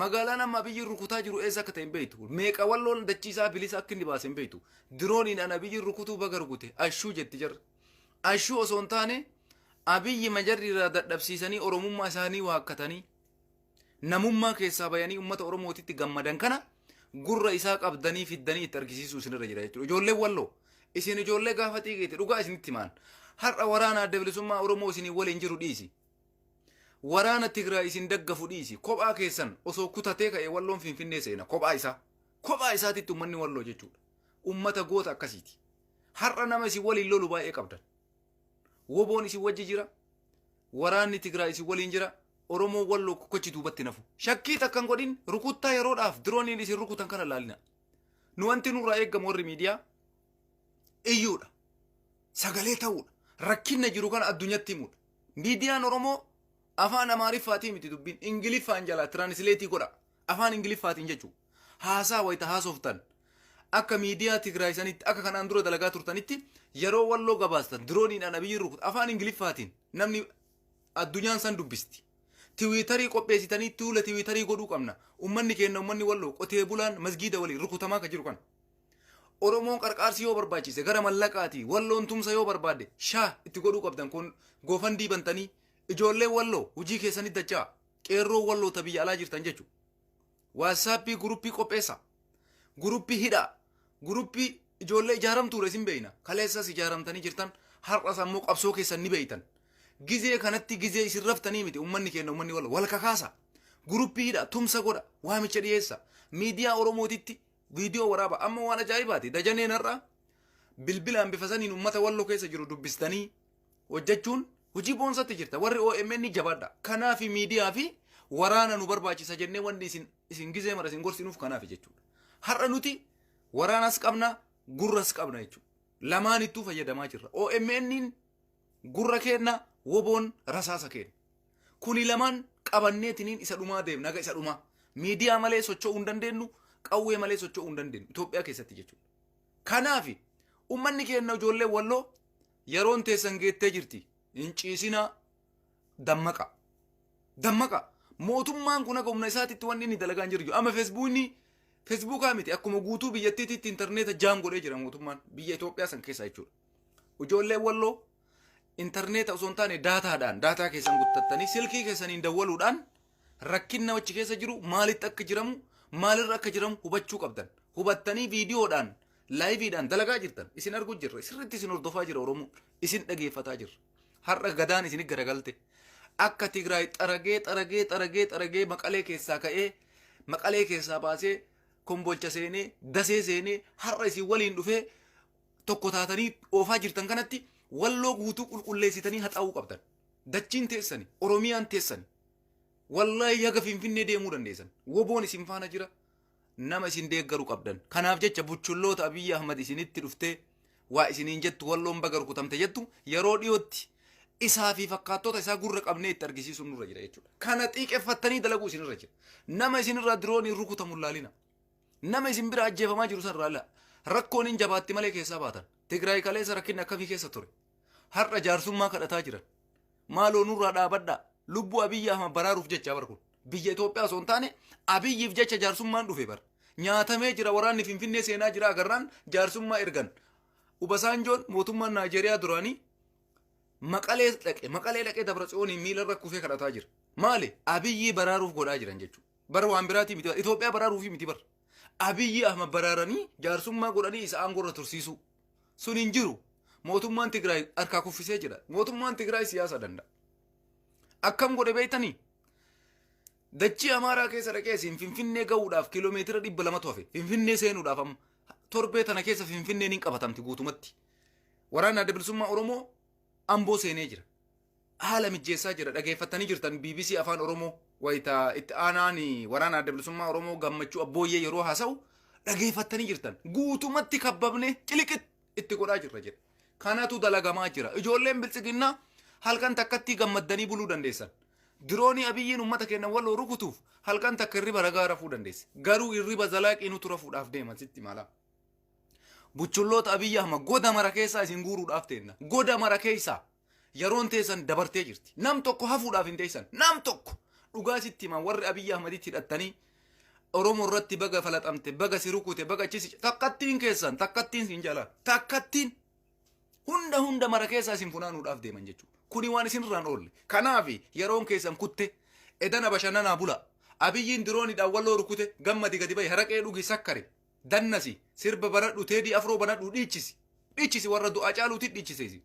magaalaan amma biyyi rukutaa jiru eessa akka ta'e hin beektu meeqa walloon dachiisaa bilisa akka inni baase hin beektu dirooniin ana biyyi rukutuu baga rukute ashuu jetti jarri ashuu osoo hin taane abiyyi majarri irraa dadhabsiisanii oromummaa isaanii waakkatanii namummaa keessaa bayanii ummata oromootitti gammadan kana gurra isaa qabdanii fiddanii itti argisiisuu isinirra jira jechuudha ijoollee walloo isin ijoollee gaafa xiiqeete dhugaa isinitti himaan har'a waraana adda bilisummaa oromoo isinii waliin jiru dhiisi waraana Tigraay isin daggafu dhiisi kophaa keessan osoo kutatee ka'e walloon finfinnee seena kophaa isaatitti ummanni walloo jechuudha ummata goota akkasiiti har'a nama isin waliin lolu baay'ee qabdan woboon isin wajji jira waraanni Tigraay isin waliin jira oromoo walloo kokkochi duubatti nafu shakkii takkan godhin rukuttaa yeroodhaaf dirooniin isin rukutan kana laalina nu wanti nurraa eeggamu warri miidiyaa iyyuudha sagalee ta'uudha rakkinna jiru kana addunyatti himuudha miidiyaan oromoo afaan amaariffaatii miti dubbiin ingiliffaan jala tiraansileetii godha afaan ingiliffaatiin jechuudha haasaa wayita haasoftan akka miidiyaa Tigraay sanitti akka kanaan dura dalagaa turtanitti yeroo walloo gabaastan dirooniin ana biyyi rukut afaan ingiliffaatiin namni addunyaan san dubbisti tiwiitarii qopheessitanii tuula tiwiitarii godhuu qabna ummanni keenya ummanni walloo qotee bulaan masgiida waliin rukutamaa ka jiru kana oromoon qarqaarsi yoo barbaachise gara mallaqaati walloon tumsa yoo barbaade shaa itti godhuu qabdan kun goofandii bantanii ijoollee walloo hujii keessanitti dachaa qeerroo walloo ta biyya alaa jirtan jechuudha waatsaappii guruppii qopheessa guruppii hidhaa guruppii ijoollee ijaaramtuudha isin beeyna kaleessas ijaaramtanii jirtan har'as ammoo qabsoo keessan ni beeytan gizee kanatti gizee isin raftanii miti ummanni keenya ummanni walloo wal kakaasa guruppii hidhaa tumsa godha waamicha dhiyeessa miidiyaa oromootitti viidiyoo waraaba amma waan ajaa'ibaati dajaneen har'a bilbilaan bifa saniin ummata walloo keessa jiru dubbistanii hojjechuun hojii boonsatti jirta warri OMN jabaadha kanaaf miidiyaa fi waraana nu barbaachisa jennee wanni isin gizee mara isin gorsinuuf kanaaf jechuudha har'a nuti waraanas qabna gurras qabna jechuudha lamaanittuu fayyadamaa jirra OMN gurra kenna woboon rasaasa kenna kuni lamaan qabanneetiniin isa dhumaa deemna naga isa dhumaa miidiyaa malee socho'uu hin dandeenyu qawwee malee socho'uu hin dandeenyu Itoophiyaa keessatti jechuudha kanaaf ummanni keenya ijoollee walloo yeroon teessan geettee jirti hin ciisina dammaqa mootummaan kun akka humna isaatitti wanni inni dalagaan jiru amma feesbuukaa miti akkuma guutuu biyyattiitti intarneeta jaam godhee jira mootummaan biyya Itoophiyaa san keessa jechuudha ijoollee walloo intarneeta osoo hin taane daataa keessan guuttattanii silkii keessaniin dawwaluudhaan rakkinna wachi keessa jiru maalitti akka jiramu maalirra akka jiramu hubachuu qabdan hubattanii viidiyoodhaan laayiviidhaan dalagaa jirtan isin arguu jirra sirriitti isin hordofaa jira oromoo isin dhageeffataa jirra har'a gadaan isin garagalte akka Tigraay xaragee maqalee keessaa ka'ee maqalee keessaa baasee kombolcha seenee dasee seenee har'a isin waliin dhufee tokko taatanii oofaa jirtan kanatti walloo guutuu qulqulleessitanii haxaa'uu qabdan dachiin teessani oromiyaan teessani wallahi yaga finfinnee deemuu dandeessan woboon isin faana jira nama isin deeggaru qabdan kanaaf jecha buchulloota Abiyyi Ahmad isinitti dhuftee waa isiniin jettu walloon baga rukutamte jettu yeroo dhiyootti isaa fi fakkaattota isaa gurra qabnee itti argisiisuun nurra jira jechuudha kana xiiqeffattanii dalaguu isinirra jira nama isinirraa dirooniin rukutamu laalina nama isin bira ajjeefamaa jiru san raala rakkoon hin jabaatti malee keessaa baatan Tigraay kaleessa rakkinni akkamii keessa ture har'a jaarsummaa kadhataa jiran maaloo nurraa dhaabadhaa lubbuu Abiyyi Ahmad baraaruuf jecha barkun biyya Itoophiyaa osoo hin taane Abiyyiif jecha jaarsummaan dhufe bar nyaatamee jira waraanni finfinnee seenaa jira agarraan jaarsummaa ergan Ubasanjoon mootummaan Naajeeriyaa duraanii maqalee dhaqee Dabratsiyooniin miilarra kufee kadhataa jira maali Abiyyi baraaruuf godhaa jiran jechuudha bar waan biraatii miti Itoophiyaa baraaruufi miti bar Abiyyi Ahmad baraaranii jaarsummaa godhanii isa aangorra tursiisuu sun hin jiru mootummaan Tigraay harkaa kuffisee jira mootummaan Tigraay siyaasa danda'a akkam godhe beeytanii dachii Amaaraa keessa dhaqee isin finfinnee ga'uudhaaf kiiloomeetira 200 hafe finfinnee seenuudhaaf amma torbee tana keessa finfinneen hin qabatamti guutumatti waraana adda bilisummaa Oromoo Amboo seenee jira haala mijjeessaa jira dhageeffattanii jirtan BBC afaan Oromoo wayita itti aanaan waraana adda bilisummaa Oromoo gammachuu abbooyyee yeroo haasa'u dhageeffattanii jirtan guutumatti kabbabne ciliqit itti godhaa jirra jedha kanatu dalagamaa jira ijoolleen biltsiginnaa halkan takkatti gammaddanii buluu dandeessan diroonii Abiyyiin ummata keenya walloo rukutuuf halkan takka irriba ragaa rafuu dandeesse garuu irriba zalaaqii nutu rafuudhaaf deeman sitti mala buchulloota Abiyyi Ahmad goda mara keessaa isin guuruudhaaf teenna goda mara keessaa yeroon teessan dabartee jirti nam tokko hafuudhaaf hin teessan nam tokko dhugaa sitti himan warri Abiyyi Ahmaditti hidhattanii Oromoo irratti baga falaxamte baga si rukute baga chisi takkattiin keessan takkattiin sin jala takkattiin hunda mara keessaa isin funaanuudhaaf deeman jechuudha. Kuni waan isin irraan oolle. Kanaaf yeroon keessan kutte edana bashannanaa bula. Abiyyiin diroonidhaan walloo rukute gammadi gadi bahi haraqee dhugi sakkare dannasi sirba baradhu teedii afroo banadhu dhiichisi warra du'aa caaluuti dhiichise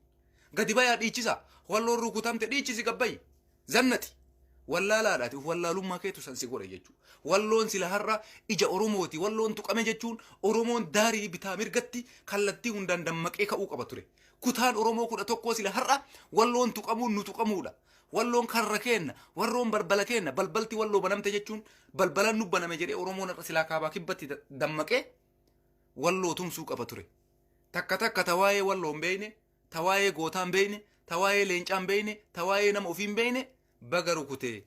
gadi bayaa dhiichisa walloon rukutamte dhiichisi gabbayi zannati wallaalaadhaati wallaalummaa keetu san si godhe jechuudha. Walloon sila har'a ija Oromooti walloon tuqame jechuun Oromoon daarii bitaa mirgatti kallattii hundaan dammaqee ka'uu qaba ture. Kutaan Oromoo 11 sila har'a walloon tuqamuun nu tuqamuudha. Walloon karra kenna warroon balbala kenna balbalti walloo banamte jechuun balbalan nu baname jedhee Oromoon har'a silaa kaabaa kibbatti dammaqee walloo tumsuu qaba ture. Takka tawaayee walloon beeyne tawaayee gootaan beeyne tawaayee leencaan beeyne tawaayee nama ofiin beeyne baga rukutee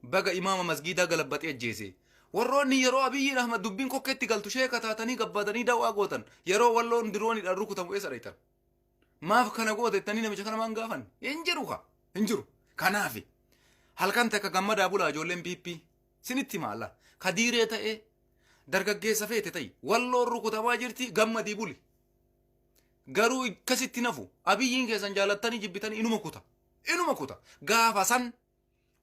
baga imaama masgiidaa galabbatee ajjeese. Warroonni yeroo Abiyyiin Ahmad dubbiin kokkeetti galtu sheeka taatanii gabbaatanii dawaa gootan yeroo walloon dirooniidhaan rukutamu eessa dhaytan. Maaf kana gootettanii namicha kana maan gaafan hin jiru. Kanaaf halkan takka gammadaa bulaa ijoolleen piippii sinitti maalla kadiiree ta'ee dargaggeessa feete ta'i walloon rukutamaa jirti gammadii buli. Garuu akkasitti nafu Abiyyiin keessan jaalattanii jibbitanii inuma kuta gaafa san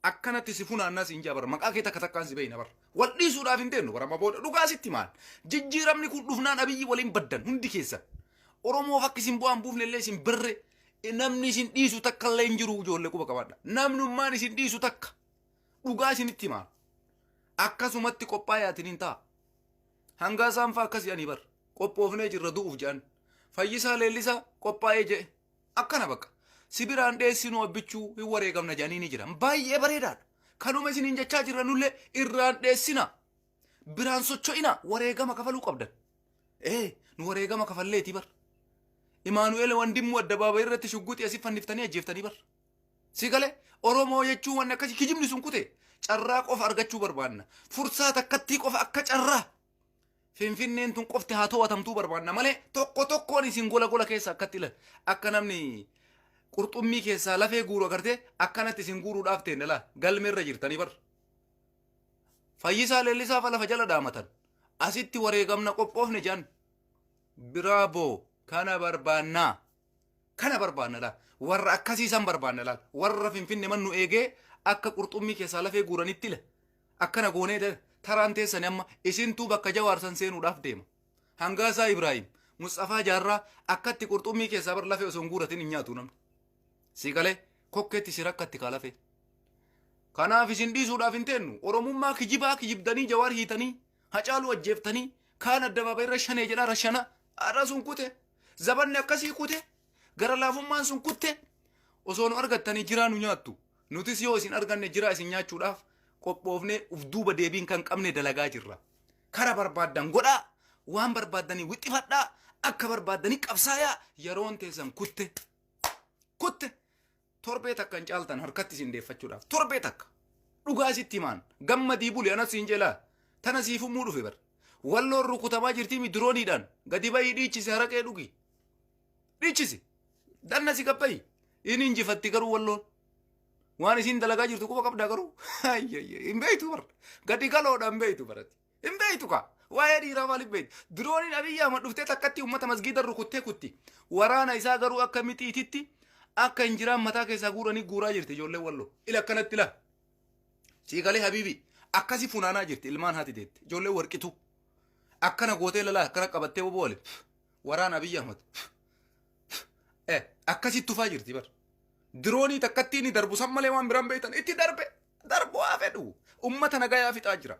akkanatti si funaannas hin jaabar maqaa kee takkaan si beeyna bar wal dhiisuudhaaf hin teennu bara booda dhugaasitti maal jijjiiramni kun dhufnaan Abiyyi waliin baddan hundi keessan Oromoof akka isin bu'aan buufne illee isin birre namni isin dhiisu takka illee hin jiru ijoollee quba qabaadha namnummaan isin dhiisu takka dhugaa isinitti maal akkasumatti qophaa'aatiin hin ta'a hanga isaan fa'aa akkas jedhanii bar qophoofnee jirra du'uuf jedhan Fayyisaa Leellisaa qophaa'ee jedhe akkana bakka sibiraan dheessinuu abbichuu hin wareegamna jedhanii ni jiran baay'ee bareedaadha. Kanuma isiniin jechaa jirranullee irraan dheessina biraan socho'ina wareegama kafaluu qabdan. Nu wareegama kafalleeti bar. Imaanu'eel Wandimmoo addabaabaa irratti shugguxii asii fanniftanii ajjeeftanii bar. Si galee Oromoo jechuun wanni akkasii kijibni sun kute carraa qofa argachuu barbaanna. Fursaa takkattii qofa akka carraa. Finfinneen tun qofti haa to'atamtuu barbaanna malee tokkoon isin gola keessa akkatti ilal akka namni qurxummii keessaa lafee guuru agartee akkanatti isin guuruudhaaf teendala galmeerra jirtanii bar. Fayyisaa Leellisaa fa lafa jala daamatan asitti wareegamna qophoofne jedhan biraaboo kana barbaannaa warra akkasiisan barbaanna laal warra Finfinne mannu eegee akka qurxummii keessaa lafee guuranitti ila akkana goonee taraan teessanii amma isintuu bakka jawaarsan seenuudhaaf deema. Hangaasaa Ibraahim Mustaafaa Jaarraa akkatti qurxummii keessaa bar lafee osoo hin guuratin hin nyaatu namni. Si galee kokkeetti si rakkatti kaa lafee. Kanaaf isin dhiisuudhaaf hin teennu Oromummaa kijibdanii jawaar hiitanii hacaaluu ajjeeftanii kaan addabaabaa irra shanee jedhaa rashana adha sun kute zabanni akkasii kute gara laafummaan sun kutte osoo nu argattanii jiraa nu nyaattu nutis yoo isin arganne jiraa isin nyaachuudhaaf qophoofne uf duuba deebiin kan qabne dalagaa jirra. Kara barbaaddan godhaa waan barbaaddanii wixxifadhaa akka barbaaddanii qabsaayaa yeroon teessan kutte torbee takka hin caaltan harkatti isin deeffachuudhaaf torbee takka dhugaa sitti himaan gammadii buli anas siin jelaa tana siifumuu dhufe bar walloon rukutamaa jirtii mi dirooniidhaan gadi bayii dhiichise haraqee dhugi dhiichise danna si qabbayi inni injifatti garuu walloon waan isin dalagaa jirtu quba qabdaa garuu hin beeytu bar gadi galoodha hin beeytu baratti hin beeytu kaa waa'ee dhiiraa maaliif beeytu dirooniin Abiyyi Ahmad dhuftee takkatti uummata masgiida rukuttee kutti waraana isaa garuu akka mixiititti akka injiraan mataa keessaa guuranii guuraa jirti ijoollee walloo ila akkanatti ila siigalee habiibi akkasi funaanaa jirti ilmaan haati deetti ijoollee warqitu akkana gootee lalaa akkana qabattee boboole waraana Abiyyi Ahmad akkasi tufaa jirti bar diroonii takkatti ni darbu san malee waan biraan beeytan itti darbu haa fedhu ummata nagayaa fixaa jira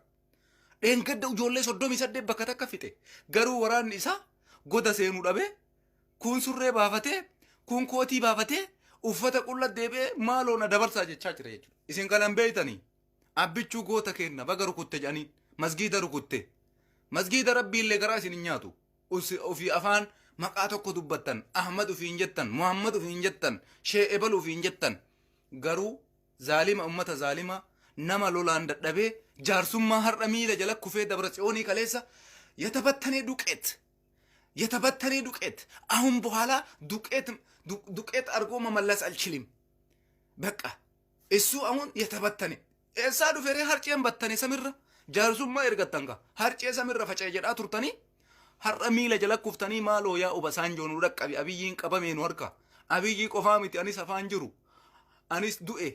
dheengadda ijoollee 38 bakka takka fixe garuu waraanni isaa goda seenuu dhabe kun surree baafatee kun kootii baafatee uffata qulla deebee maaloo na dabarsaa jechaa jira jechuudha. Isin kanan beeytanii abbichuu goota kenna baga rukutte jedhanii masgiida rukutte masgiida rabbiillee garaa isin hin nyaatu ofii afaan maqaa tokko dubbattan Ahmad ofiin jettan Muhammad ofiin jettan Shee Ebal ofiin jettan garuu zaalima ummata zaalima nama lolaan dadhabee jaarsummaa har'a miila jala kufee dabra tsiyoonii kaleessa የተበተኔ ዱቄት አሁን በኋላ ዱቄት አርጎ መመለስ አልችልም በቃ እሱ አሁን የተበተኔ እሳ ዱፌሬ ሀርጬን በተኔ ሰምራ jaarsummaa ergattan ka harcee samirra faca'e jedhaa turtanii har'a miila jala kuftanii maaloo yaa obasaan joonuu dhaqqabi abiyyiin qabamee nu harka abiyyii qofaa miti anis afaan jiru anis du'e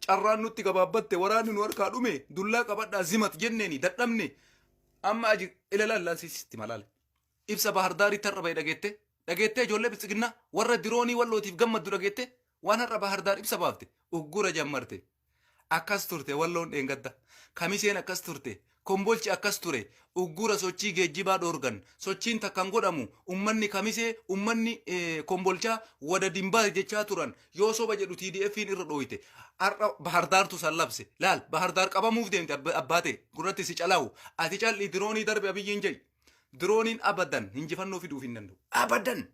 carraan nutti gabaabbatte waraanni nu harkaa dhume dullaa qabadhaa zimat jenneeni dadhabne amma aji ilalallansiisitti malaale ibsa bahardaari tarra bay dhageette ijoollee biltsiginnaa warra diroonii wallootiif gammaddu dhageette waan har'a bahardaar ibsa baafte uggura jammarte akkas turte walloon dheengadda kamiseen akkas turte kombolchi akkas ture uggura sochii geejjibaa dhoorgan sochiin takkan godhamu ummanni kamisee ummanni kombolchaa wada dimbaa jechaa turan yoo soba jedhu TDF'n irra dhooyte har'a bahardaartu sallabse laal bahardaar qabamuuf deemte abbaate gurratti si calaawu ati calli diroonii darbe abiyyiin jedhi dirooniin abadan hinjifannoo fiduuf hin danda'u abadan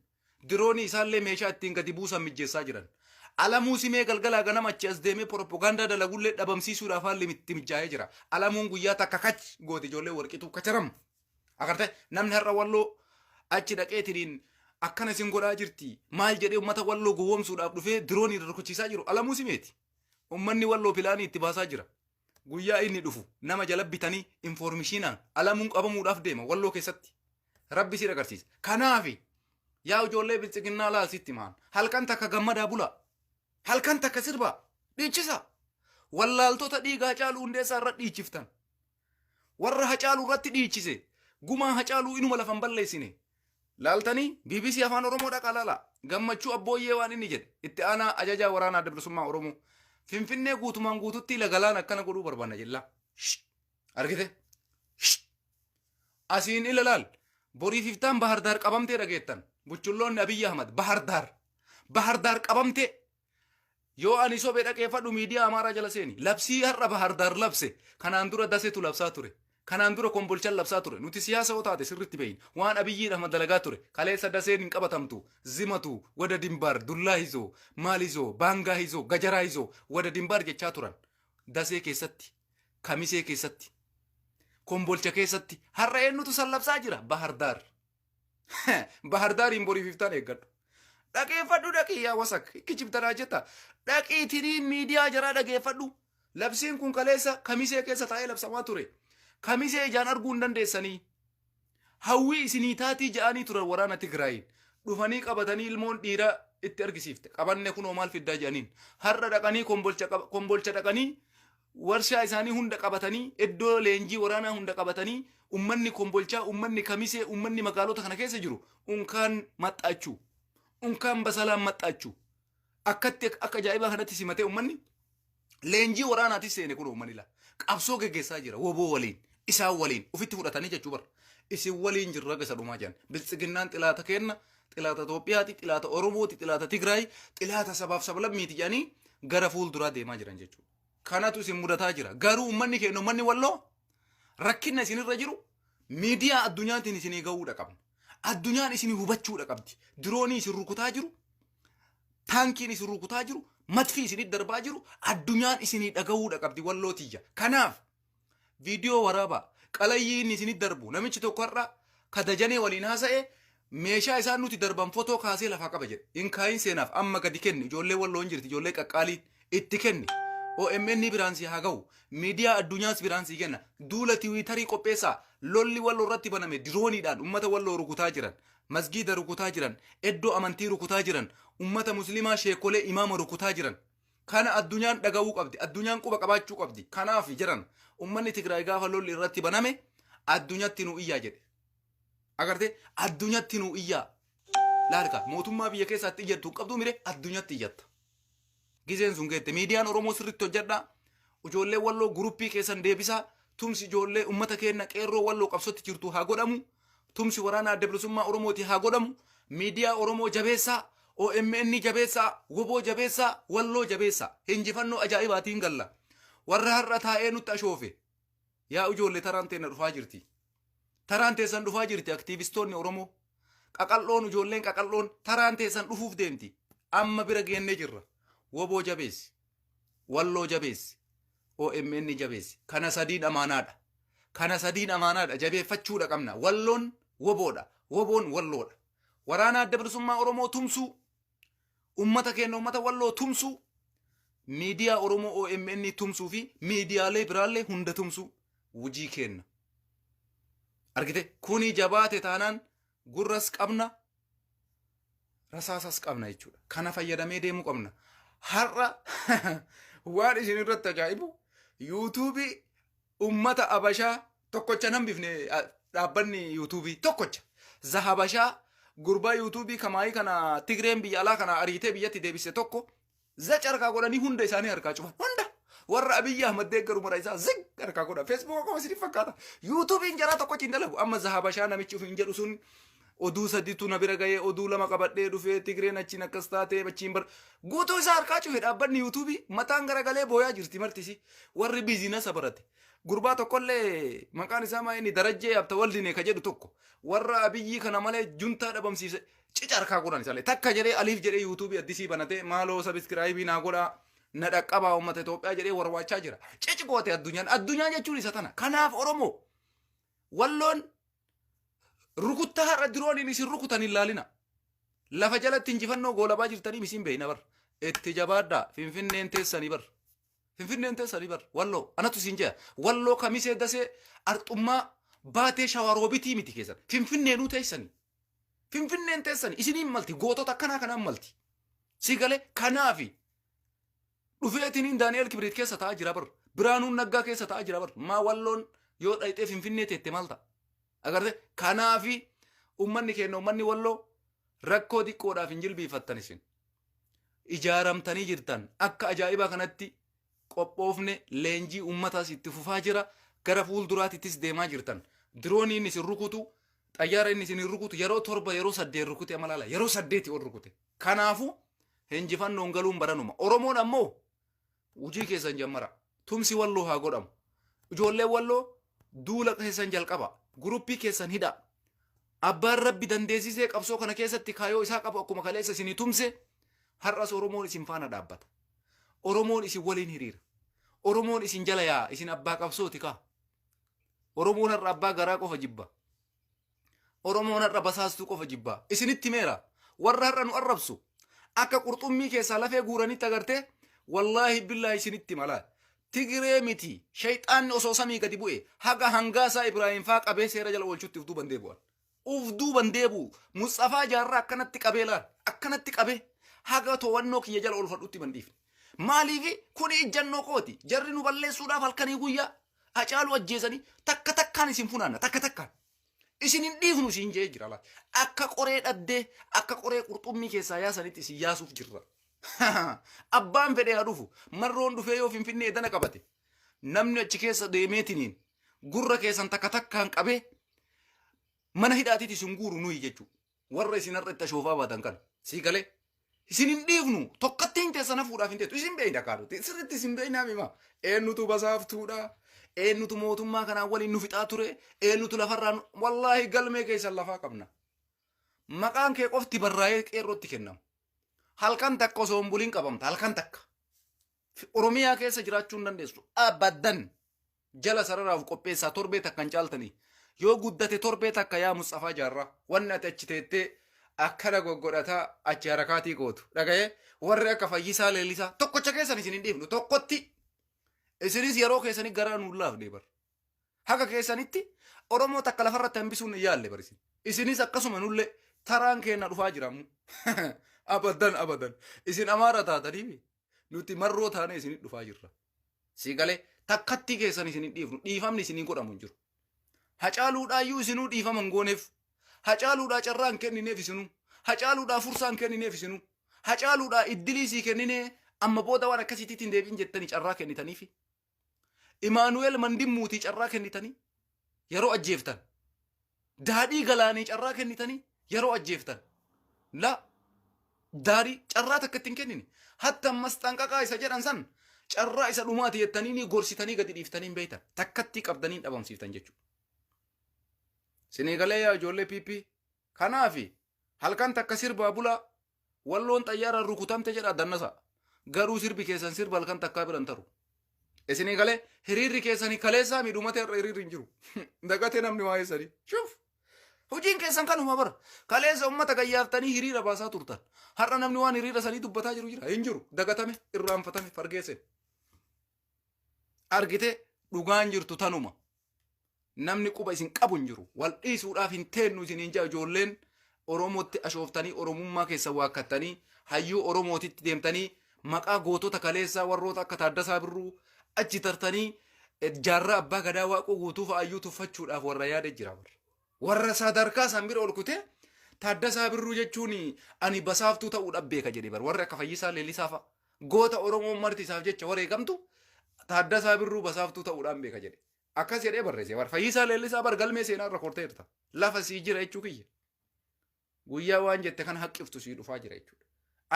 diroonii isaallee meeshaa ittiin gadi buusan mijjeessaa jiran alamuu simee galgalaa ganama achi as deemee propagaandaa dalagullee dhabamsiisuudhaaf haalli itti mijaa'ee jira alamuun guyyaa takka kach goote ijoollee warqituu kacharam agarte namni har'a walloo achi dhaqeetiniin akkana isin godhaa jirti maal jedhee ummata walloo gowwoomsuudhaaf dhufee diroonii darkochiisaa jiru alamuu simeeti ummanni walloo pilaanii itti baasaa jira guyyaa inni dhufu nama jala bitanii informishinaan alamuun qabamuudhaaf deema walloo keessatti rabbi si agarsiisa kanaafi yaa ijoollee biltsiginnaa laalsitti maan halkan takka gammadaa bula halkan takka sirba dhiichisa wallaaltota dhiigaa Hacaaluu Hundeessaa irra dhiichiftan warra Hacaaluu irratti dhiichise gumaa Hacaaluu inuma lafan balleessine laaltanii BBC afaan Oromoo dhaqa laala gammachuu abbooyyee waan inni jedhe itti aanaa ajajaa waraanaa adda bilisummaa Oromoo Finfinnee guutumaan guututti lagalaan akkana godhuu barbaanna jella argite asiin ilalaal borii fiftaan bahardaar qabamtee dhageettan buchulloonni Abiyyi Ahmad bahardaar qabamtee yoo ani sobee dhaqeeffadhu miidiyaa amaaraa jala seeni labsii har'a bahardaar labse kanaan dura dasetu labsaa ture kanaan dura kombolchan labsaa ture nuti siyaasa yoo taate sirritti beeyin waan Abiyyiin Ahmad dalagaa ture kaleessa daseen hin qabatamtu zimatu wada dimbaar dullaa hizoo maal hizoo baangaa hizoo gajaraa hizoo wada dimbaar jechaa turan dasee keessatti kamisee keessatti kombolcha keessatti har'a eenyutu san labsaa jira bahardaar bahardaariin borii fiftaan eeggadhu dhageeffadhu dhaqii yaa wasak kichibtanaa jetta dhaqiitiin miidiyaa jaraa dhageeffadhu labsiin kun kaleessa kamisee keessa taa'ee labsamaa ture kamisee ijaan arguu hin dandeessanii hawwii isinii taatii ja'anii turan waraana Tigraayin dhufanii qabatanii ilmoon dhiiraa itti argisiifte qabanne kunoo maal fiddaa jedhaniin har'a dhaqanii kombolcha dhaqanii warshaa isaanii hunda qabatanii iddoo leenjii waraanaa hunda qabatanii ummanni kombolchaa ummanni kamisee ummanni magaalota kana keessa jiru unkaan maxxaachuu unkaan basalaan maxxaachuu akkatti akka ajaa'ibaa kanatti simatee ummanni leenjii waraanaatis seene kun ummanni la qabsoo geggeessaa jira woboo waliin isaan waliin ufitti fudhatanii jechuu bar isin waliin jirra gasa dhumaa jiran biltsiginnaan xilaata kenna xilaata Itoophiyaati xilaata Oromooti xilaata Tigraay xilaata sabaaf sablammiiti jedhanii gara fuulduraa deemaa jiran jechuudha kanatu isin mudataa jira garuu ummanni keenya ummanni walloo rakkinna isinirra jiru miidiyaa addunyaatiin isinii ga'uudha qabna addunyaan isinii hubachuudha qabdi diroonii isin rukutaa jiru taankiin isin rukutaa jiru matfii isinii darbaa jiru addunyaan isinii dhaga'uudha qabdi wallootiyya kanaaf viidiyoo waraabaa qalayyiin isinii darbu namichi tokko har'a kadajanee waliin haasa'e meeshaa isaan nuti darban fotoo kaasee lafaa qaba jedhe hin kaayin seenaaf amma gadi kenni ijoollee walloon jirti ijoollee qaqqaaliin itti kenni OMN biraan si haa ga'u miidiyaa addunyaas biraan si kenna duula tiwiitarii qopheessaa lolli walloo irratti baname dirooniidhaan ummata walloo rukutaa jiran masgiida rukutaa jiran iddoo amantii rukutaa jiran ummata muslimaa sheekolee imaama rukutaa jiran kana addunyaan dhaga'uu qabdi addunyaan quba qabaachuu qabdi kanaaf jiran ummanni Tigraay gaafa lolli irratti baname addunyatti nu iyyaa jedhe agarte addunyatti nu iyyaa laalka mootummaa biyya keessaatti iyyattu qabdu mire addunyatti iyyatta gizeen sun geette miidiyaan Oromoo sirriitti hojjedha ijoollee walloo guruppii keessan deebisaa tumsi ijoollee ummata keenya qeerroo walloo qabsotti jirtu haa godhamu tumsi waraana adda bilisummaa Oromooti haa godhamu miidiyaa Oromoo jabeessaa OMN jabeessaa woboo jabeessaa walloo jabeessaa hinjifannoo ajaa'ibaatiin galla warra har'a taa'ee nutti ashoofe yaa ijoollee taraan teenya dhufaa jirti taraan teessan dhufaa jirti aktiivistoonni Oromoo qaqal'oon ijoolleen qaqal'oon taraan teessan dhufuuf deemti amma bira geennee jirra woboo jabeessi walloo jabeessi OMN jabeessi kana sadiin amaanaadha jabeeffachuudha qabna walloon woboodha woboon walloodha waraana adda bilisummaa Oromoo tumsuu ummata keenya ummata walloo tumsuu miidiyaa Oromoo OMN tumsuu fi miidiyaalee biraallee hunda tumsuu wujii kenna. Argite kuni jabaate taanaan gurras qabna rasaasas qabna jechuudha. Kana fayyadamee deemuu qabna. Har'a waan isin irratti ajaa'ibu yuutuubii ummata abashaa tokkocha nan bifne dhaabbanni yuutuubii tokkocha zahabashaa gurbaa yuutuubii kamaayii kana Tigreen biyya alaa kana ariitee biyyatti deebise tokko zaca harkaa godhanii hunda isaanii harkaa cufan hunda warra Abiyyi Ahmad deeggaru mara isaa zig harkaa godha. Facebook akkuma isin fakkaata yuutuubiin jaraa tokkochi hin dalagu. Amma zahabashaa namichi uf hin jedhu sun oduu sadiitu na bira ga'ee oduu lama qabadhee dhufee Tigreen achiin akkas taatee achiin bar guutuu isaa harkaa cufe dhaabbanni yuutuubii mataan garagalee booyaa jirti martisi warri biizinasa barate. Gurbaa tokkollee maqaan isaa maayini Darajjee Abtawaldine ka jedhu tokko warra Abiyyi kana malee juntaa dhabamsiise cica harkaa godhan isaallee takka jedhee aliif jedhee yuutuubii addisii banatee maaloo sabiskiraayibii naa godhaa na dhaqqabaa uummata Itoophiyaa jedhee warwaachaa jira. Cici goote addunyaan jechuun isa tana. Kanaaf Oromoo walloon rukuttaa har'a dirooniin isin rukutan hin laalina. Lafa jalatti injifannoo goolabaa jirtanii misiin beeyna bar. Itti jabaadhaa Finfinneen teessanii bar. Finfinneen teessanii bar. Walloo anatu siin jea. Walloo kamisee dasee arxummaa baatee shawaroobitii miti keessan. Finfinneenuu teessanii. Finfinneen teessanii isiniin malti gootota akkanaa kanaan malti. Sigalee kanaafi dhufeetiniin Daani'el Kibriit keessa taa'aa jira bar. Biraanuun Naggaa keessa taa'aa jira bar. Maa walloon yoo dhayxee Finfinnee teette maal ta'a? Agarte kanaafi ummanni keenya ummanni walloo rakkoo xiqqoodhaaf hin jilbiifattan isin. Ijaaramtanii jirtan akka ajaa'ibaa kanatti qophoofne leenjii ummataas itti fufaa jira gara fuulduraatittis deemaa jirtan. Dirooniin isin rukutu xayyaara inni isin rukutu yeroo 7 yeroo 8 rukute amalaala yeroo 8 ol rukute. Kanaafu hinjifannoon galuun baranuma. Oromoon ammoo hojii keessan jammara. Tumsi walloo haa godhamu. Ijoollee walloo duula keessan jalqaba. Guruppii keessan hidha. Abbaan Rabbi dandeessisee qabsoo kana keessatti kaayoo isaa qabu akkuma kaleessa isinii tumse har'as Oromoon isin faana dhaabbata. Oromoon isin waliin hiriira. Oromoon isin jala yaa isin abbaa qabsooti kaa. Oromoon har'a abbaa garaa qofa jibba. Oromoon har'a basaastuu qofa jibba. Isinitti meera warra har'a nu arrabsu akka qurxummii keessaa lafee guuranitti agartee wallaahi billaahi isinitti malaa. Tigree miti shayxaanni osoo samii gadi bu'e haga hangaasaa Ibraahim faa qabee seera jala oolchutti ufduu bandee bu'an. Ufduu bandee bu'u Mustaafaa Jaarraa akkanatti qabee laal akkanatti qabee haga to'annoo kiyya jala oolfadhutti bandiifne. Maaliifi kun ijjannoo kooti jarri nu balleessuudhaaf halkanii guyyaa Hacaaluu ajjeesanii takka takkaan isin funaanna takka takkaan. Isin hin dhiifnu isin jee jira laal. Akka qoree dhaddee akka qoree qurxummii keessaa yaasanitti isin yaasuuf jirra. Abbaan fedhee haa dhufu marroon dhufee yoo Finfinnee dana qabate namni achi keessa deemeetiniin gurra keessan takka takkaan qabee mana hidhaatiiti isin guuru nuyi jechuudha. Warra isin har'a itti ashoofaa baatan kana sii galee isin hin dhiifnu tokkatti hin teessana fuudhaaf hin teessu isin beeyna kaadhuti sirriitti isin beeynaa mima eenyutu basaaftuudha eenyutu mootummaa kanaan waliin nu fixaa ture eenyutu lafarraan wallaahi galmee keessan lafaa qabna. Maqaan kee qofti barraa'ee qeerrootti kennamu. Halkan takka osoo hin buliin qabamta halkan takka. Oromiyaa keessa jiraachuu hin dandeessu. Abaddan jala sararaaf qopheessaa torbee takka hin caaltanii. Yoo guddate torbee takka yaa Mustaafaa Jaarraa wanni ati achi teettee akkana goggodhataa achi harakaatii gootu. Dhaga'ee warri akka Fayyisaa Leellisaa tokkocha keessan isin hin dhiifnu tokkotti. Isinis yeroo keessanii gara nuun laafne bar. Haga keessanitti Oromoo takka lafarratti hambisuun hin yaalle bar isin. Isinis akkasuma nullee taraan keenya dhufaa jiramu. Abadan isin Amaara taatanii nuti marroo taane isin dhufaa jirra. Si galee takkatti keessan isin dhiifnu dhiifamni isin godhamu hin jiru. Hacaaluudhaayyuu isinuu dhiifaman gooneef Hacaaluudhaa carraan kennineef isinuu Hacaaluudhaa fursaan kennineef isinuu Hacaaluudhaa iddiliisii kenninee amma booda waan akkasiitti hin deebiin jettanii carraa kennitaniifi. Imaanuweel Mandimmuutii carraa kennitanii yeroo ajjeeftan. Daadhii Galaanii carraa kennitanii yeroo ajjeeftan. La daadhii carraa takka ittiin kennine hatta ammas xanqaqaa isa jedhan san carraa isa dhumaati jettanii ni gorsitanii gadi dhiiftanii beeytan takkatti qabdanii dhabamsiiftan jechuudha. Sineegalee yaa ijoollee piipii kanaafi halkan takka sirbaa bulaa walloon xayyaaraan rukutamte jedha dannasa garuu sirbi keessan sirba halkan takkaa biran taru. Sineegalee hiriirri keessanii kaleessaa miidhumate irra hiriirri hin jiru. Dagatee namni waa'ee sanii. Shuuf. Hojiin keessan kanuma bara kaleessa ummata gayyaaftanii hiriira baasaa turtan har'a namni waan hiriira sanii dubbataa jiru jira hin jiru dagatame irraanfatame fargeesse argite dhugaan jirtu tanuma namni quba isin qabu hin jiru wal dhiisuudhaaf hin teennu isiniin jaa ijoolleen oromootti ashooftanii oromummaa keessa waakkattanii hayyuu oromootitti deemtanii maqaa gootota kaleessaa warroota akka Taaddasaa Birruu achi tartanii jaarraa abbaa gadaa waaqoo guutuu fa'aayyuu tuffachuudhaaf warra yaada jira warra sadarkaa san bira ol kutee Taaddasaa Birruu jechuun ani basaaftuu ta'uudhaaf beeka jedhe bar warri akka Fayyisaa Leellisaa fa'a goota Oromoon marti isaaf jecha wareegamtu Taaddasaa Birruu basaaftuu ta'uudhaan beeka jedhe akkas jedhee barreesse war Fayyisaa Leellisaa bar galmee seenaa irra korteerta lafa sii jira jechuu kiyya guyyaa waan jette kan haqqiftu sii dhufaa jira jechuudha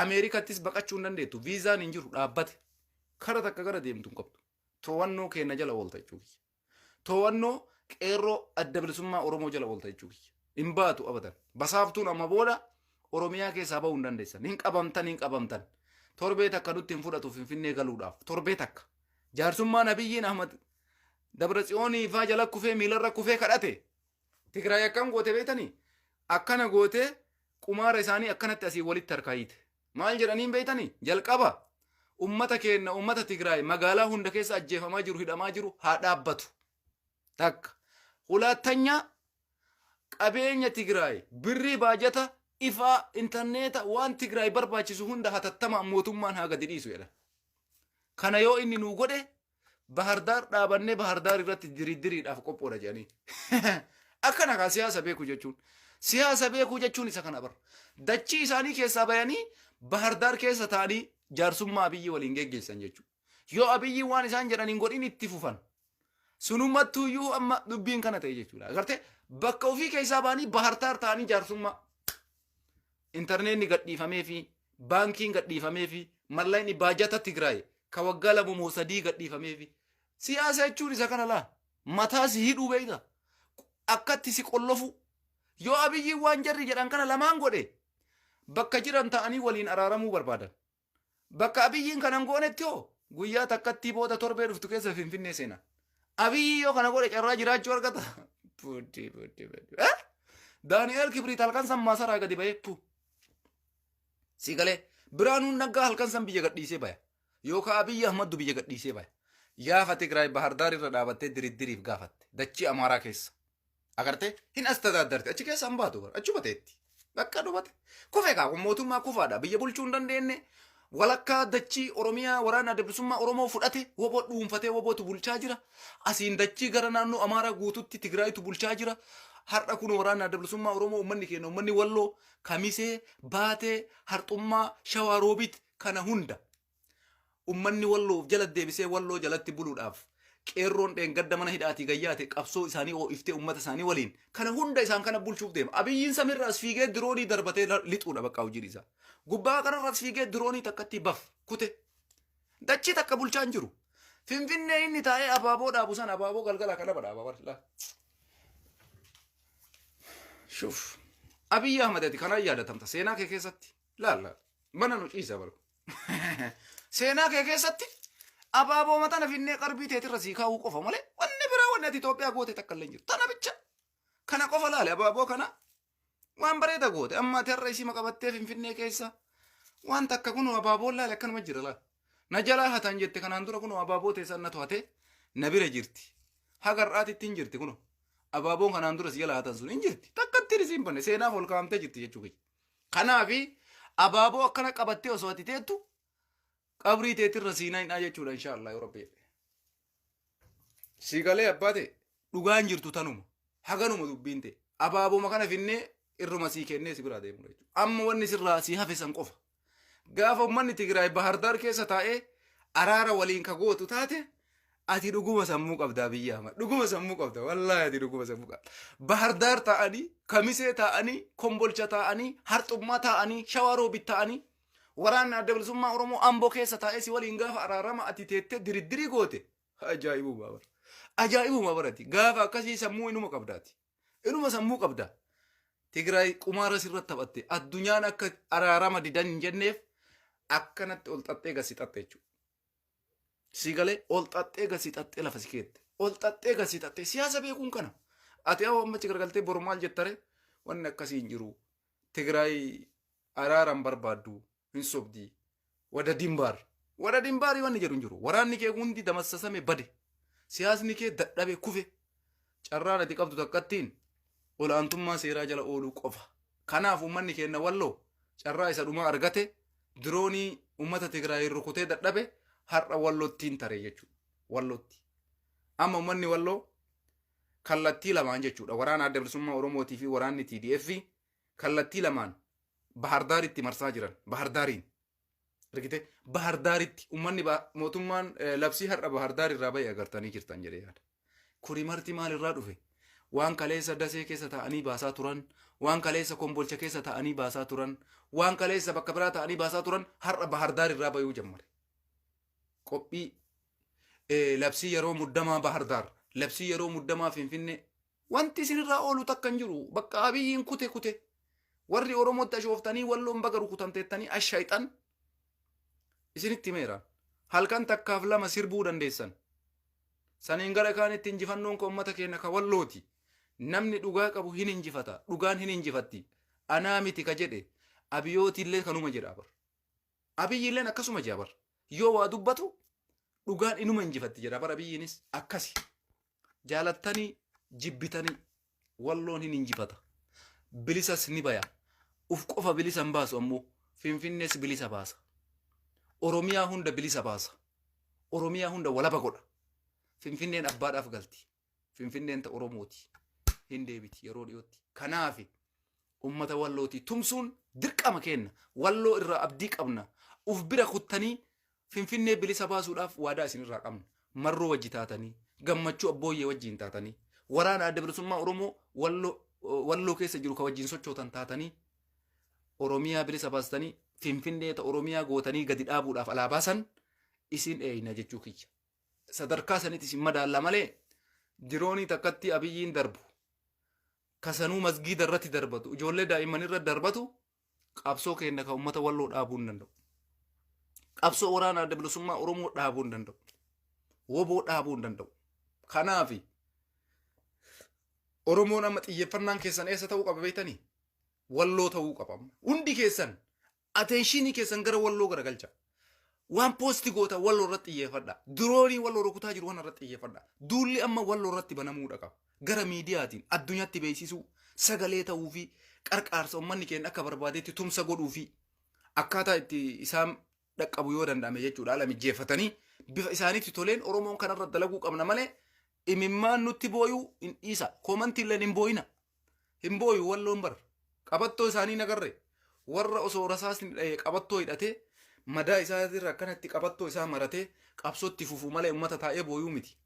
Ameerikattis baqachuu hin dandeettu viizaan hin jiru dhaabbate kara takka gara deemtu hin qabdu to'annoo keenya jala oolta jechuu kiyya to'annoo qeerroo adda bilisummaa Oromoo jala oolta jechuu kiyya hin baatu abadan basaaftuun amma booda Oromiyaa keessaa ba'uu hin dandeessan hin qabamtan torbee takka nutti hin fudhatu Finfinnee galuudhaaf torbee takka jaarsummaan Abiyyiin Ahmad Dabratsiyoonii faa jala kufee miilarra kufee kadhate Tigraay akkam goote beetanii akkana goote qumaara isaanii akkanatti asii walitti harkaayite maal jedhaniin beetanii jalqaba ummata keenya ummata Tigraay magaalaa hunda keessa ajjeefamaa jiru hidhamaa jiru haa dhaabbatu takka hulatanya qabeenya Tigraay birrii baajata ifaa intarneeta waan Tigraay barbaachisu hunda hatattama mootummaan haa gadi dhiisu jedhan kana yoo inni nuu godhe Bahardaar dhaabannee Bahardaar irratti diriidiriidhaaf qophoodha jedhanii akkana kaa siyaasa beekuu jechuun isa kana bar dachii isaanii keessaa bayanii Bahardaar keessa ta'anii jaarsummaa Abiyyi waliin geggeessan jechuudha yoo Abiyyi waan isaan jedhaniin godhin itti fufan sunummattuuyyuu amma dubbiin kana ta'e jechuudha agartee bakka ofii keessaa baanii Bahardaar ta'anii jaarsummaa intarneetni gadhiifamee fi baankiin gadhiifamee fi mallayni baajata Tigraay ka waggaa lama moo sadii gadhiifamee fi siyaasa jechuun isa kana laa mataa si hidhuu beeyta akkatti si qollofu yoo Abiyyi waan jarri jedhan kana lamaan godhe bakka jiran ta'anii waliin araaramuu barbaadan bakka Abiyyiin kanan goonetti hoo guyyaa takkatti booda torbee dhuftu keessa Finfinnee seenan Abiyyi yoo kana godhe carraa jiraachuu argata Daani'eel Kibriit halkan san maasaraa gadi bahee si galee Biraanuun Naggaa halkan san biyya gadhiisee baya yookaan Abiyyi Ahmaddu biyya gadhiisee baya gaafa Tigraay Bahardaar irra dhaabattee diriddiriif gaafatte dachii Amaaraa keessa agartee hin astadaadarte achi keessa hin baatu achuma teetti bakka dhumate kufee kaa mootummaa kufaadha biyya bulchuu hin dandeenye walakkaa dachii Oromiyaa waraana adda bilisummaa Oromoo fudhate woboo dhuunfatee wobootu bulchaa jira asiin dachii gara naannoo Amaaraa guututti Tigraayitu bulchaa jira har'a kun waraana adda bilisummaa Oromoo ummanni keenya ummanni Walloo Kamisee Baatee Harxummaa Shawaa Roobit kana hunda ummanni Walloof jala deebisee Walloo jalatti buluudhaaf qeerroon dheengadda mana hidhaatii gayyaate qabsoo isaanii oo'iftee ummata isaanii waliin kana hunda isaan kana bulchuuf deema Abiyyiin samirra as fiigee diroonii darbatee lixuudha bakka hojii isaa gubbaa kanarra as fiigee diroonii takkatti baf kute dachii takka bulchaa hin jiru Finfinnee inni taa'ee abaaboo dhaabu san abaaboo galgala kana badhaaba barla shuf Abiyyi Ahmad kana yaadatamta seenaa kee keessatti laalla mana nu ciisa baru seenaa kee keessatti abaaboo matana finnee qarbii teetirra sii kaa'uu qofa malee wanni biraa wanni ati Itoophiyaa goote takka illee jiru tana bicha kana qofa laale abaaboo kana waan bareeda goote amma terra isii maqabattee Finfinnee keessa waan takka kun abaaboo laale akkanuma jira laal na jalaa hatan jette kanaan dura kun abaaboo teessan na to'ate na bira jirti hagarraatitti hin jirti kun abaaboon kanaan dura si jala hatan sun hin jirti takkatti risiin banne seenaaf ol kaa'amtee jirti jechuu kiyya kanaafi abaaboo akkana qabattee osoo ati teettu qabrii teetirra siinaa hin jechuudha inshallah yoo rabbi si galee abbaate dhugaan jirtu tanuma haganuma dubbiin ta'e abaaboo kana finnee irruma sii kennee si biraa deemu jechuudha amma wanni sirraa si hafe san qofa gaafa ummanni Tigraay Bahardaar keessa taa'ee araara waliin ka gootu taate ati dhuguma sammuu qabda Abiyyi Ahmad dhuguma sammuu qabda wallahi ati dhuguma sammuu qabda Bahardaar ta'anii Kamisee ta'anii Kombolcha ta'anii Harxummaa ta'anii Shawaa Roobit ta'anii waraana adda bilisummaa Oromoo Amboo keessa taa'ee si waliin gaafa araarama ati teettee diriddirii goote ajaa'ibuma barati gaafa akkasii sammuu inuma qabdaati inuma sammuu qabda Tigraay qumaara sirratti taphatte addunyaan akka araarama didan hin jenneef akkanatti ol xaxxee gasi xaxxe jechuudha si galee ol xaxxee gasi xaxxee lafa si keette ol xaxxee gasi xaxxee siyaasa beekuun kana ati awwa ammachi gargaltee boru maal jettare wanni akkasii hin jiru Tigraay araaran barbaaddu hin sobdi wada dimbaari wanni jedhu hin jiru waraanni kee hundi damassasame bade siyaasni kee dadhabe kufe carraan ati qabdu takkattiin olaantummaa seeraa jala ooluu qofa. Kanaaf uummanni keenya walloo carraa isa dhumaa argate diroonii uummata Tigraay rukutee dadhabe har'a wallottiin taree jechuudha. Wallootti. Amma uummanni walloo kallattii lamaan jechuudha. Waraana adda bilisummaa Oromootii fi waraanni TDF kallattii lamaan Bahardaaritti marsaa jiran. Bahardaariin. Argite Bahardaaritti uummanni mootummaan labsii har'a Bahardaar irraa bahe agartanii jirtan jedhee yaada. Kuni marti maal irraa dhufe? Waan kaleessa Dasee keessa ta'anii baasaa turan, waan kaleessa Kombolcha keessa ta'anii baasaa turan, waan kaleessa bakka biraa ta'anii baasaa turan har'a Bahardaar irraa bayuu jammare. Qophii labsii yeroo muddamaa Bahardaar, labsii yeroo muddamaa Finfinnee wanti isinirraa oolu takka hin jiru. Bakka Abiyyiin kute warri Oromootti ashooftanii walloon baga rukutamteettanii ashayxan isinitti meeraan halkan takkaaf lama sirbuu dandeessan. Saniin gara kaanitti injifannoon koo uummata keenya ka wallooti. Namni dhugaa qabu hin injifata. Dhugaan hin injifatti. Anaa miti ka jedhe Abiyootillee kanuma jedha bar. Abiyyiilleen akkasuma jedha bar. Yoo waa dubbatu dhugaan inuma injifatti jedha bar. Abiyyiinis akkasi. Jaalattanii jibbitanii walloon hin injifata. Bilisas ni baya. Uf qofa bilisa hin baasu ammoo Finfinnees bilisa baasa. Oromiyaa hunda bilisa baasa. Oromiyaa hunda walaba godha. Finfinneen abbaadhaaf galti. Finfinneen ta Oromooti. Hin deebiti yeroo dhiyootti. Kanaafi ummata wallooti tumsuun dirqama kenna. Walloo irraa abdii qabna. Uf bira kuttanii Finfinnee bilisa baasuudhaaf waadaa isinirraa qabna. Marroo wajji taatanii, gammachuu abbooyyee wajjiin taatanii, waraana adda bilisummaa Oromoo walloo keessa jiru ka wajjiin sochootan taatanii, Oromiyaa bilisa baastanii, Finfinnee ta Oromiyaa gootanii gadi dhaabuudhaaf alaabaasan isin eeyna jechuu kiyya. Sadarkaa sanitti isin madaalla malee diroonii takkatti Abiyyiin darbu kasanuu masgiida irratti darbatu ijoollee daa'imman irratti darbatu qabsoo keenya ka uummata walloo dhaabuu hin danda'u. Qabsoo waraana adda bilisummaa Oromoo dhaabuu hin danda'u. Woboo dhaabuu hin danda'u. Kanaafi Oromoon amma xiyyeeffannaan keessan eessa ta'uu qaba beektanii? Walloo ta'uu qaba. Hundi keessan atenshinii keessan gara walloo garagalcha. Waan poosti goota walloo irratti xiyyeeffadha. Diroonii walloo rukutaa jiru waan irratti xiyyeeffadha. Duulli amma walloo irratti banamuudha qaba. Gara miidiyaatiin addunyaatti beeksisuu sagalee ta'uu fi qarqaarsa uummanni keenya akka barbaadetti tumsa godhuu fi akkaataa itti isaan dhaqqabu yoo danda'ame jechuudha. Ala mijjeeffatanii bifa isaaniitti toleen Oromoon kanarra dalaguu qabna malee imimmaan nutti booyuu hin dhiisa. Koomantiilleen hin booyina. Hin booyu walloon bar. Qabattoo isaanii nagarre. Warra osoo rasaasni dha'ee qabattoo hidhatee madaa isaatirra akkanatti qabattoo isaa maratee qabsootti fufuu malee uummata taa'ee booyuu miti.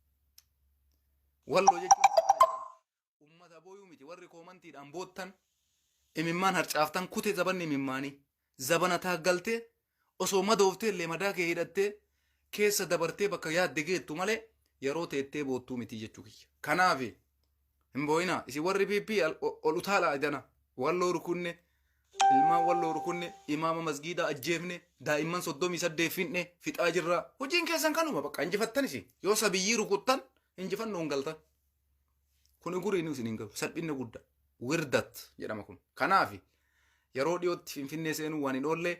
Walloo jechuun uummata booyuu miti. Warri koomantiidhaan boottan imimmaan harcaaftan kute zabanni imimmaanii zabana taaggaltee osoo madooftee illee madaa kee hidhattee keessa dabartee bakka yaadde geettu malee yeroo teettee boottuu miti jechuu kiyya. Kanaaf hin booyinaa isin warri PP ol utaalaa idana walloo rukunne ilmaan walloo rukunne imaama masgiidaa ajjeefne daa'imman 38 finne fixaa jirra. Hojiin keessan kanuma bakka injifattan isin yoo sabiyyii rukuttan injifannoo hin galtan. Kun guriin isin hin galu salphinna guddaa wirdat jedhama kun. Kanaaf yeroo dhiyootti Finfinnee seenuu waan hin oolle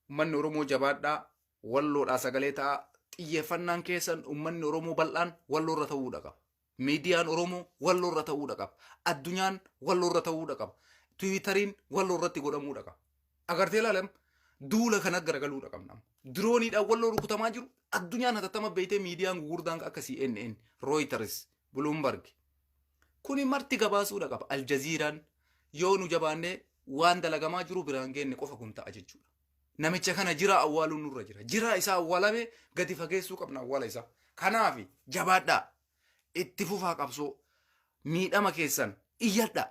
uummanni Oromoo jabaadhaa walloodhaa sagalee ta'a. Xiyyeeffannaan keessan uummanni Oromoo bal'aan walloorra ta'uudha qaba. Miidiyaan Oromoo walloorra ta'uudha qaba. Addunyaan walloorra ta'uudha qaba. Tiwiitariin walloorratti godhamuudha qaba. Agartee ilaalam duula kana garagaluudha qabna. Dirooniidhaan walloo rukutamaa jiru addunyaan hatattama beeytee miidiyaan gurguddaan akka CNN, Reuters, Bloomberg. Kuni marti gabaasuudha qaba. Aljaziiraan yoo nu jabaannee waan dalagamaa jiru biraan geenne qofa kun ta'a jechuudha. Namicha kana jira awwaaluun nurra jira. Jira isaa awwaalame gadi fageessuu qabna awwaala isaa. Kanaaf jabaadhaa itti fufaa qabsoo miidhama keessan iyyadhaa.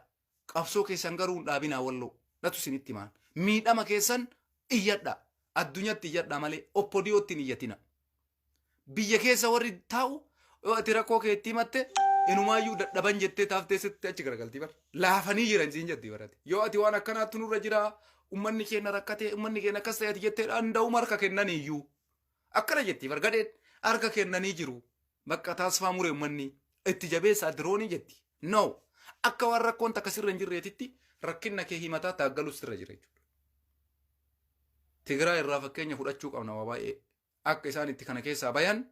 Qabsoo keessan garuu dhaabinaa walloo natu isinitti himaan. Miidhama keessan iyyadhaa. Addunyatti iyyadhaa malee oppodiyootti hin iyyatina. Biyya keessa warri taa'u yoo ati rakkoo kee itti himatte inumaayyuu dadhaban jettee taaftee sitti achi garagaltii bara. Laafanii jiran siin jetti barate. Yoo ati waan akkanaatti nurra jiraa ummanni keenya rakkate ummanni keenya akkas ta'eeti jettee danda'u harka kennaniiyyuu akkana jetti bargadeen harka kennanii jiru bakka taasifaa mure ummanni itti jabeessaa diroonii jetti no akka waan rakkoon takka sirra hin jirreetitti rakkinna kee himataa taaggalus sirra jira jechuudha. Tigraay irraa fakkeenya fudhachuu qabna waa baay'ee akka isaan itti kana keessaa bayan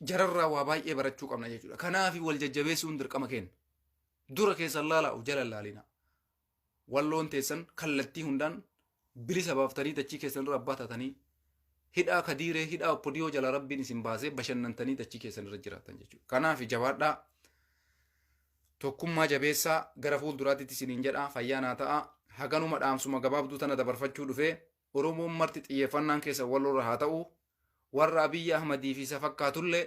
jararraa waa baay'ee barachuu qabna jechuudha. Kanaafi wal jajjabeessuun dirqama kenna. Dura keessan laalaa'u jala laalina. Walloon teessan kallattii hundaan bilisa baaftanii dachii keessan irra abbaa taatanii hidhaa kadiiree hidhaa oppodiyoo jala rabbiin isin baasee bashannantanii dachii keessan irra jiraatan jechuudha. Kanaaf jabaadhaa tokkummaa jabeessaa gara fuulduraatti isiniin jedhaa fayyaa naa ta'a. Haganuma dhaamsuma gabaabduu tana dabarfachuu dhufee Oromoon marti xiyyeeffannaan keessa walirra haa ta'u. Warra Abiyyi Ahmadii fi isa fakkaatullee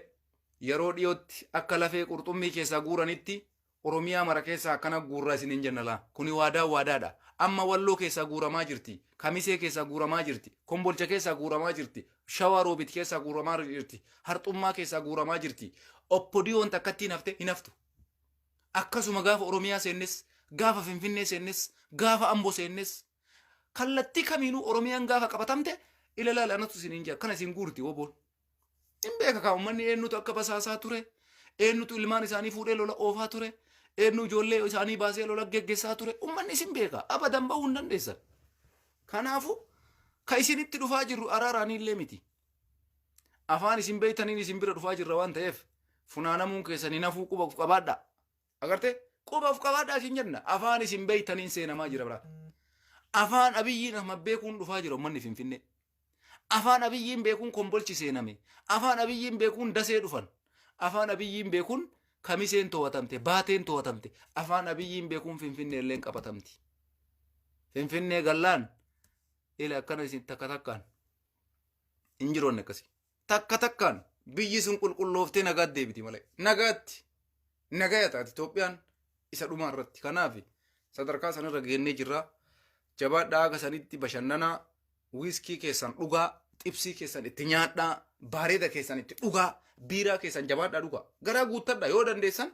yeroo dhiyootti akka lafee qurxummii keessaa guuranitti Oromiyaa mara keessaa akkana guurraa isiniin jennala. Kuni waadaadha. Amma Walloo keessaa guuramaa jirti. Kamisee keessaa guuramaa jirti. Kombolcha keessaa guuramaa jirti. Shawaa Roobit keessaa guuramaa jirti. Harxummaa keessaa guuramaa jirti. Oppodiyoon takkatti hin haftu. Akkasuma gaafa Oromiyaa seennes, gaafa Finfinnee seennes, gaafa Amboo seennes, kallattii kamiinuu Oromiyaan gaafa qabatamte ilalaala anatu isiniin jira. Kana isin guurti woboon. Hin beeka kaa uummanni eenyutu akka basaasaa ture. Eenyutu ilmaan isaanii fuudhee lola oofaa ture. Eenyu ijoollee isaanii baasee lola geggeessaa ture. Uummanni isin beeka. Abadan bahuu hin dandeessan. Kanaafu ka isinitti dhufaa jirru araaraanillee miti. Afaan isin beeytaniin isin bira dhufaa jirra waan ta'eef funaanamuun keessanii nafuu quba of qabaadha. Agartee quba of qabaadha isin jenna. Afaan isin beeytaniin seenamaa jira biraa. Afaan Abiyyiin amma beekuun dhufaa jira uummanni Finfinnee. Afaan Abiyyiin beekuun Kombolchi seename. Afaan Abiyyiin beekuun Dasee dhufan. Afaan Abiyyiin beekuun Kamiseen to'atamte, Baateen to'atamte. Afaan Abiyyiin beekuun Finfinnee illee qabatamti. Finfinnee gallaan ila akkana isin takka takkaan hin jiroonne akkasii. Takka takkaan biyyi sun qulqullooftee nagaatti deebiti malee. Nagaatti. Nagaya taati Itoophiyaan isa dhumaa irratti. Kanaaf sadarkaa sanarra geennee jirra. Jabaadhaa akka sanitti bashannanaa. Wiiskii keessan dhugaa, xibsii keessan itti nyaadhaa, bareeda keessan itti dhugaa, biiraa keessan jabaadhaa dhugaa. Garaa guuttadha yoo dandeessan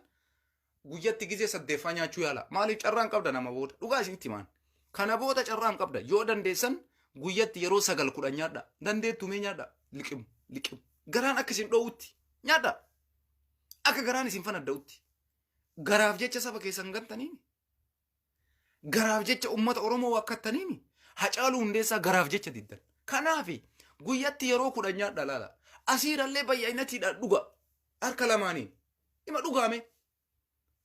guyyatti gizee 8 nyaachuu yaala. Maaliif carraan qabda nama booda? Dhugaa isinitti himaan. Kana booda carraan qabda yoo dandeessan guyyatti yeroo 9-10 nyaadha. Dandeettu mee nyaadha? Liqimu. Garaan akka isin dhoowutti nyaadha. Akka garaan isin fanadda'utti. Garaaf jecha saba keessan gantaniini. Garaaf jecha uummata Oromoo wakkattaniini. Hacaaluu Hundeessaa garaaf jecha diddan. Kanaafi guyyatti yeroo 10 nyaadha laala. Asiirallee bayyinatiidhaan dhuga. Harka lamaaniin. Ima dhugaame.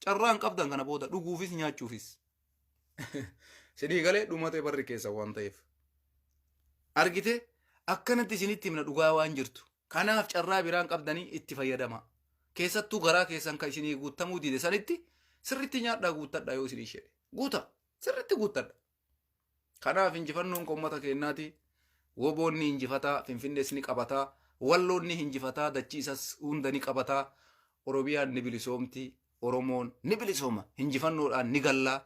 Carraan qabdan kana booda dhuguufis nyaachuufis. Sidii galee dhumate barri keessa waan ta'eef. Argite akkanatti isinitti himna dhugaa waan jirtu. Kanaaf carraa biraan qabdanii itti fayyadama. Keessattuu garaa keessan kan isinii guutamuu dide sanitti sirritti nyaadhaa guuttadha yoo isinii shedhe. Guuta. Sirritti guuttadha. Kanaaf injifannoon uummata keenyaati. Woboonni injifataa, Finfinnees ni qabataa, Walloonni injifataa, dachii isas hunda ni qabataa, Oromiyaan ni bilisoomti, Oromoon ni bilisooma, injifannoodhaan ni gallaa.